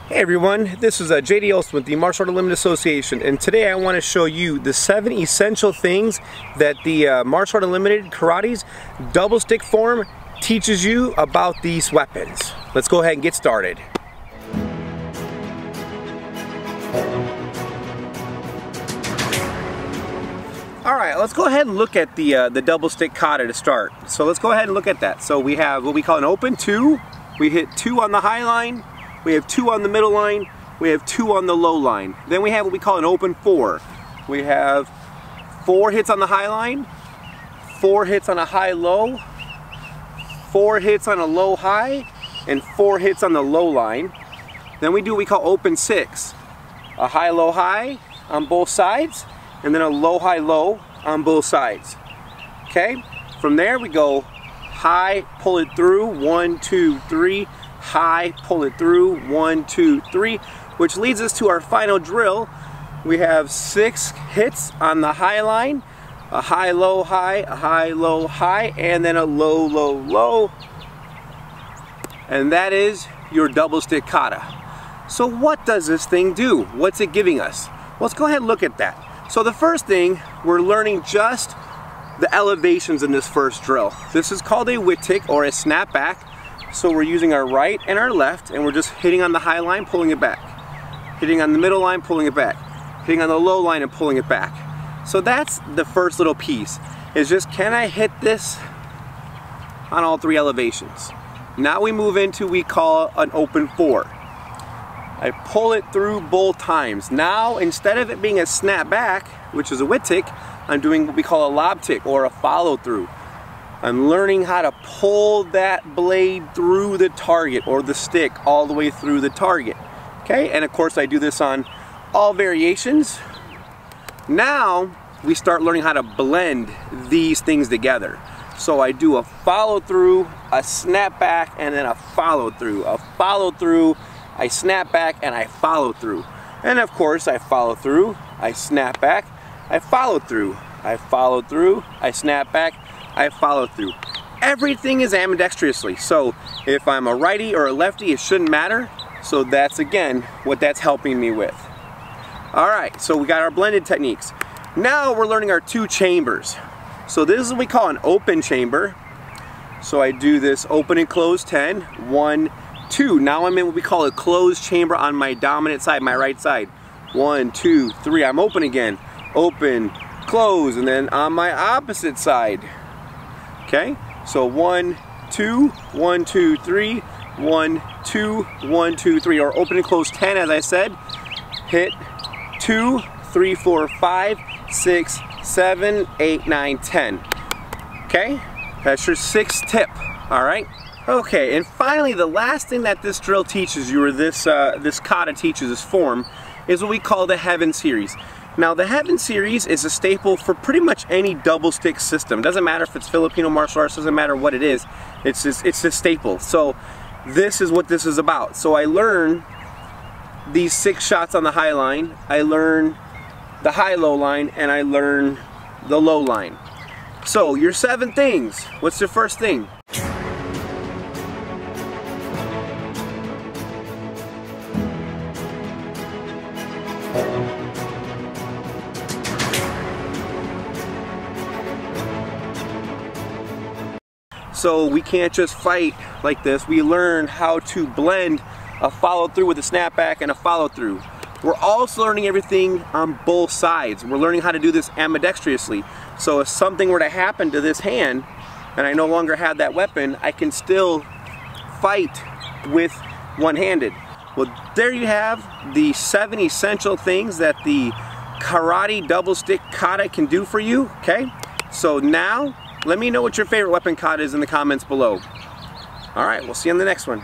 Hey everyone, this is JD Olson with the Martial Art Unlimited Association, and today I want to show you the 7 essential things that the Martial Art Unlimited Karate's double stick form teaches you about these weapons. Let's go ahead and get started. Alright, let's go ahead and look at the double stick kata to start. So let's go ahead and look at that. So we have what we call an open 2, we hit 2 on the high line, we have 2 on the middle line, we have 2 on the low line. Then we have what we call an open 4. We have 4 hits on the high line, 4 hits on a high low, 4 hits on a low high, and 4 hits on the low line. Then we do what we call open 6. A high low high on both sides, and then a low high low on both sides. Okay? From there we go high, pull it through, 1, 2, 3. High, pull it through, 1, 2, 3, which leads us to our final drill. We have 6 hits on the high line, a high, low, high, a high, low, high, and then a low, low, low. And that is your double stick kata. So what does this thing do? What's it giving us? Let's go ahead and look at that. So the first thing, we're learning just the elevations in this first drill. This is called a whittick or a snapback. So we're using our right and our left, and we're just hitting on the high line, pulling it back. Hitting on the middle line, pulling it back. Hitting on the low line and pulling it back. So that's the first little piece, is just can I hit this on all 3 elevations? Now we move into we call an open 4. I pull it through both times. Now instead of it being a snap back, which is a whittick, I'm doing what we call a lob tick or a follow through. I'm learning how to pull that blade through the target or the stick all the way through the target. Okay, and of course I do this on all variations. Now we start learning how to blend these things together. So I do a follow through, a snap back, and then a follow through. A follow through, I snap back, and I follow through. And of course I follow through, I snap back, I follow through. I follow through, I snap back, I follow through. Everything is ambidextrously. So if I'm a righty or a lefty, it shouldn't matter. So that's again what that's helping me with. Alright, so we got our blended techniques. Now we're learning our 2 chambers. So this is what we call an open chamber. So I do this open and close 10, 1, 2. Now I'm in what we call a closed chamber on my dominant side, my right side. 1, 2, 3. I'm open again. Open, close, and then on my opposite side. Okay, so 1, 2, 1, 2, 3, 1, 2, 1, 2, 3, or open and close 10 as I said. Hit 2, 3, 4, 5, 6, 7, 8, 9, 10. Okay, that's your 6th tip. Alright? Okay, and finally the last thing that this drill teaches you, or this kata teaches, this form, is what we call the Heaven series. Now the Heaven series is a staple for pretty much any double stick system. Doesn't matter if it's Filipino martial arts, doesn't matter what it is. It's a staple. So this is what this is about. So I learn these 6 shots on the high line, I learn the high-low line, and I learn the low line. So your 7 things. What's the first thing? So we can't just fight like this. We learn how to blend a follow through with a snapback and a follow through. We're also learning everything on both sides. We're learning how to do this ambidextrously. So if something were to happen to this hand and I no longer have that weapon, I can still fight with one-handed. Well, there you have the 7 essential things that the karate double stick kata can do for you. Okay, so now let me know what your favorite weapon kata is in the comments below. Alright, we'll see you on the next one.